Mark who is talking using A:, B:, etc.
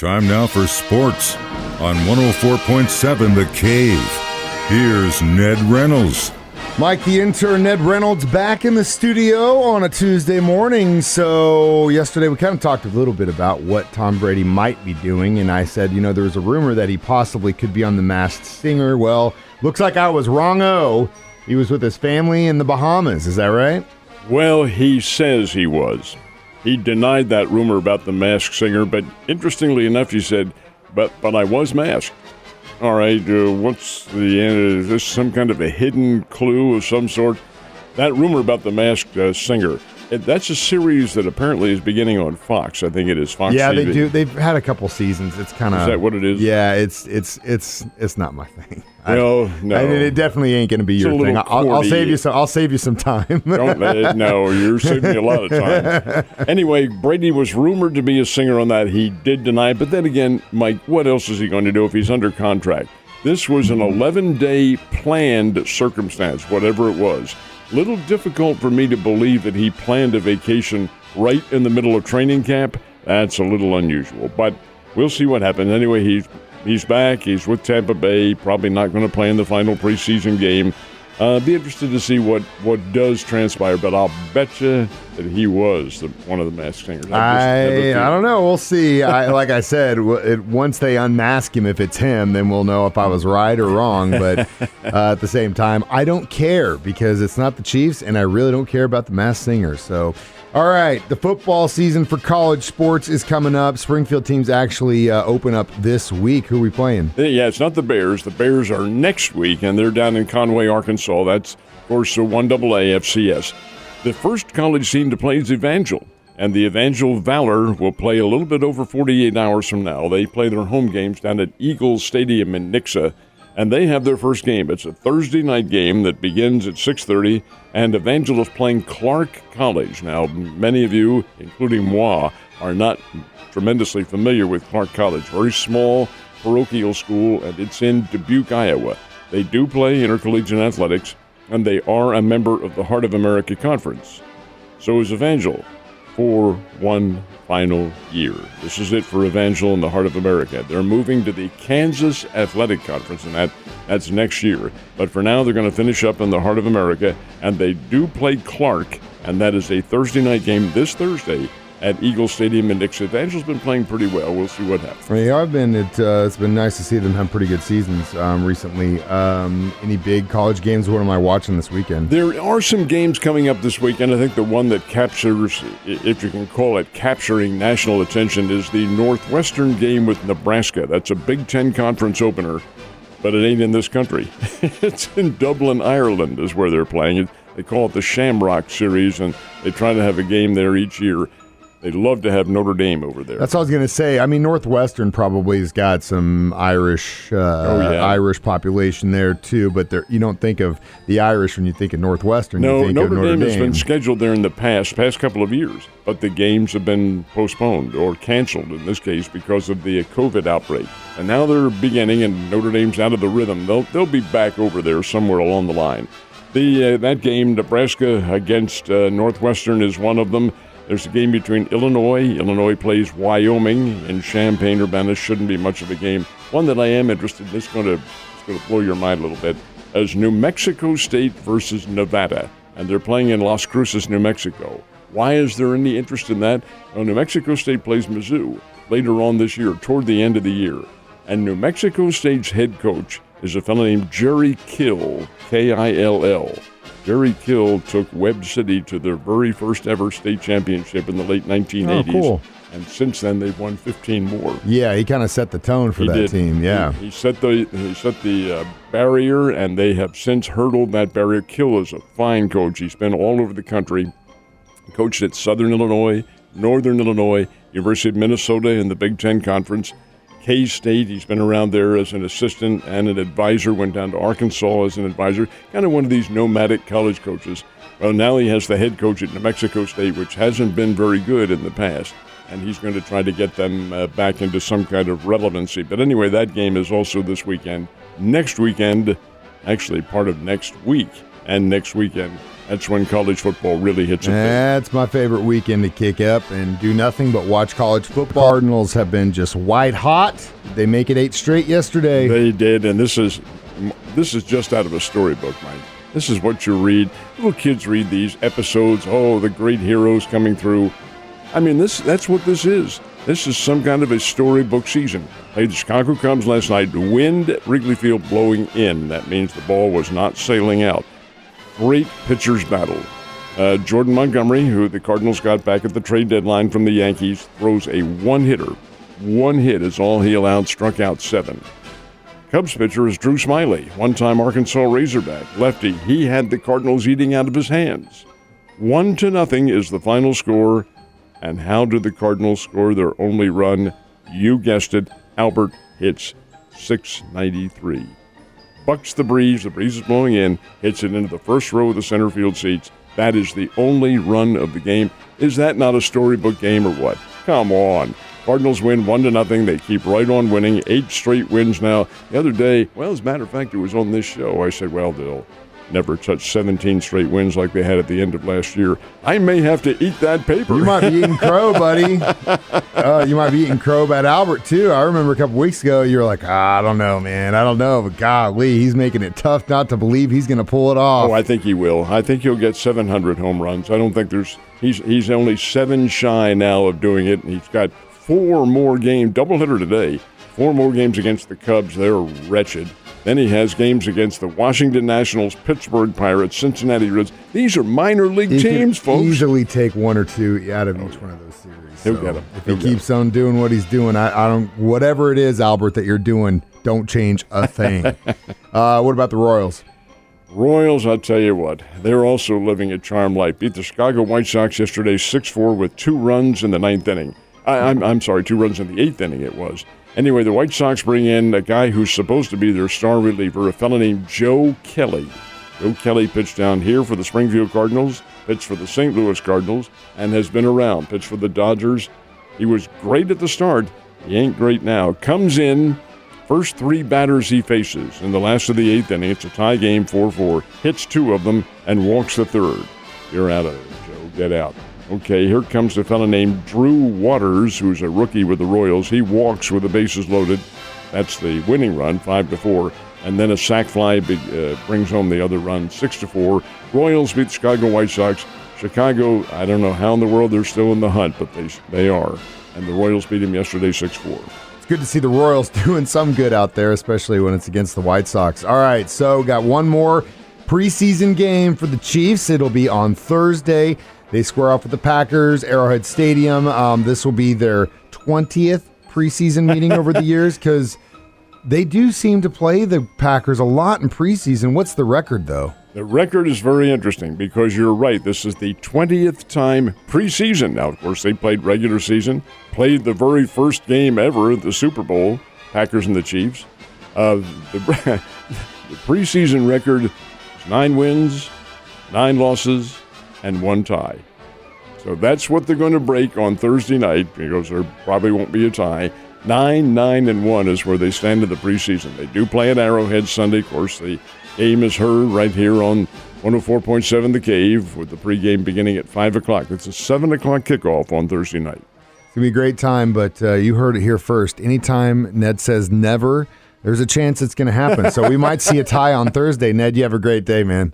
A: Time now for sports on 104.7 The Cave. Here's Ned Reynolds.
B: Mike, the intern, Ned Reynolds, back in the studio on a Tuesday morning. So yesterday we kind of talked a little bit about what Tom Brady might be doing, and I said, there was a rumor that he possibly could be on The Masked Singer. Well, looks like I was wrong-o. He was with his family in the Bahamas. Is that right?
C: Well, he says he was. He denied that rumor about the Masked Singer, but interestingly enough, he said, but I was masked. All right, what's the end? Is this some kind of a hidden clue of some sort? That rumor about the Masked Singer, that's a series that apparently is beginning on Fox. I think it is Fox.
B: Yeah,
C: TV.
B: they do. They've had a couple seasons. It's kind of.
C: Is that what it is?
B: Yeah, it's not my thing.
C: No.
B: It definitely ain't going to be your thing. I'll save you some. I'll save you some time.
C: No, you're saving me a lot of time. Anyway, Brady was rumored to be a singer on that. He did deny it. But then again, Mike, what else is he going to do if he's under contract? This was an 11-day planned circumstance, whatever it was. Little difficult for me to believe that he planned a vacation right in the middle of training camp. That's a little unusual, but we'll see what happens. Anyway, he's back. He's with Tampa Bay. Probably not going to play in the final preseason game. Be interested to see what does transpire, but I'll bet you that he was one of the Masked Singers.
B: I don't know. We'll see. Like I said, once they unmask him, if it's him, then we'll know if I was right or wrong. But at the same time, I don't care because it's not the Chiefs, and I really don't care about the Masked Singer. So, all right, the football season for college sports is coming up. Springfield teams actually open up this week. Who are we playing?
C: Yeah, it's not the Bears. The Bears are next week, and they're down in Conway, Arkansas. That's, of course, the 1AA FCS. The first college team to play is Evangel, and the Evangel Valor will play a little bit over 48 hours from now. They play their home games down at Eagles Stadium in Nixa, and they have their first game. It's a Thursday night game that begins at 6:30, and Evangel is playing Clark College. Now, many of you, including moi, are not tremendously familiar with Clark College. Very small parochial school, and it's in Dubuque, Iowa. They do play intercollegiate athletics, and they are a member of the Heart of America Conference. So is Evangel for one final year. This is it for Evangel and the Heart of America. They're moving to the Kansas Athletic Conference, and that's next year. But for now, they're going to finish up in the Heart of America, and they do play Clark, and that is a Thursday night game this Thursday at Eagle Stadium in Nixa. Evangel's been playing pretty well. We'll see what happens.
B: Yeah, it's been nice to see them have pretty good seasons recently. Any big college games? What am I watching this weekend?
C: There are some games coming up this weekend. I think the one that captures, if you can call it capturing national attention, is the Northwestern game with Nebraska. That's a Big Ten conference opener, but it ain't in this country. It's in Dublin, Ireland is where they're playing it. They call it the Shamrock Series, and they try to have a game there each year. They'd love to have Notre Dame over there.
B: That's what I was going to say. I mean, Northwestern probably has got some Irish Irish population there, too. But you don't think of the Irish when you think of Northwestern.
C: No,
B: you think
C: Notre
B: of
C: Dame has been scheduled there in the past couple of years. But the games have been postponed or canceled, in this case, because of the COVID outbreak. And now they're beginning, and Notre Dame's out of the rhythm. They'll be back over there somewhere along the line. That game, Nebraska against Northwestern, is one of them. There's a game between Illinois. Illinois plays Wyoming in Champaign-Urbana. Shouldn't be much of a game. One that I am interested in, it's going to blow your mind a little bit, is New Mexico State versus Nevada. And they're playing in Las Cruces, New Mexico. Why is there any interest in that? Well, New Mexico State plays Mizzou later on this year, toward the end of the year. And New Mexico State's head coach is a fellow named Jerry Kill, Kill. Jerry Kill took Webb City to their very first ever state championship in the late 1980s.
B: Oh, cool.
C: And since then, they've won 15 more.
B: Yeah, he kind of set the tone for that team. Yeah,
C: he set the barrier, and they have since hurdled that barrier. Kill is a fine coach. He's been all over the country. Coached at Southern Illinois, Northern Illinois, University of Minnesota in the Big Ten Conference, K-State. He's been around there as an assistant and an advisor, went down to Arkansas as an advisor, kind of one of these nomadic college coaches. Well, now he has the head coach at New Mexico State, which hasn't been very good in the past, and he's going to try to get them back into some kind of relevancy. But anyway, that game is also this weekend. Next weekend, actually part of next week and next weekend, That's when college football really hits it.
B: That's my favorite weekend to kick up and do nothing but watch college football. Cardinals have been just white hot. They make it 8 straight yesterday.
C: They did, and this is just out of a storybook, Mike. This is what you read. Little kids read these episodes. Oh, the great heroes coming through. I mean, that's what this is. This is some kind of a storybook season. Played the Chicago Cubs last night. The wind at Wrigley Field blowing in. That means the ball was not sailing out. Great pitchers battle. Jordan Montgomery, who the Cardinals got back at the trade deadline from the Yankees, throws a one-hitter. One hit is all he allowed, struck out 7. Cubs pitcher is Drew Smiley, one-time Arkansas Razorback. Lefty, he had the Cardinals eating out of his hands. 1-0 is the final score. And how do the Cardinals score their only run? You guessed it, Albert hits .693. Bucks the breeze is blowing in, hits it into the first row of the center field seats. That is the only run of the game. Is that not a storybook game or what? Come on. Cardinals win 1-0. They keep right on winning. 8 straight wins now. The other day, well, as a matter of fact, it was on this show. I said, well, they'll never touch 17 straight wins like they had at the end of last year. I may have to eat that paper.
B: You might be eating crow, buddy. You might be eating crow about Albert, too. I remember a couple weeks ago, you were like, I don't know, man. I don't know. But golly, he's making it tough not to believe he's going to pull it off.
C: Oh, I think he will. I think he'll get 700 home runs. I don't think he's only 7 shy now of doing it. And he's got 4 more games, doubleheader today, 4 more games against the Cubs. They're wretched. Then he has games against the Washington Nationals, Pittsburgh Pirates, Cincinnati Reds. These are minor league teams, folks.
B: Easily take 1 or 2 out of each one of those series.
C: He'll get them.
B: If he keeps on doing what he's doing, I don't. Whatever it is, Albert, that you're doing, don't change a thing. What about the Royals?
C: Royals, I'll tell you what, they're also living a charmed life. Beat the Chicago White Sox yesterday 6-4 with 2 runs in the 9th inning. I'm sorry, 2 runs in the 8th inning it was. Anyway, the White Sox bring in a guy who's supposed to be their star reliever, a fellow named Joe Kelly. Joe Kelly pitched down here for the Springfield Cardinals, pitched for the St. Louis Cardinals, and has been around. Pitched for the Dodgers. He was great at the start. He ain't great now. Comes in, first 3 batters he faces. In the last of the 8th inning, it's a tie game, 4-4. Hits 2 of them and walks the 3rd. You're out of it, Joe. Get out. Okay, here comes a fellow named Drew Waters, who's a rookie with the Royals. He walks with the bases loaded. That's the winning run, 5-4. And then a sac fly brings home the other run, 6-4. Royals beat the Chicago White Sox. Chicago, I don't know how in the world they're still in the hunt, but they are. And the Royals beat him yesterday 6-4.
B: It's good to see the Royals doing some good out there, especially when it's against the White Sox. All right, so got one more preseason game for the Chiefs. It'll be on Thursday. They square off with the Packers, Arrowhead Stadium. This will be their 20th preseason meeting over the years because they do seem to play the Packers a lot in preseason. What's the record, though?
C: The record is very interesting because you're right. This is the 20th time preseason. Now, of course, they played regular season, played the very first game ever, the Super Bowl, Packers and the Chiefs. The preseason record is 9 wins, 9 losses, and 1 tie. So that's what they're going to break on Thursday night because there probably won't be a tie. 9-1 is where they stand in the preseason. They do play at Arrowhead Sunday. Of course, the game is heard right here on 104.7 The Cave with the pregame beginning at 5 o'clock. It's a 7 o'clock kickoff on Thursday night.
B: It's going to be a great time, but you heard it here first. Anytime Ned says never, there's a chance it's going to happen. So we might see a tie on Thursday. Ned, you have a great day, man.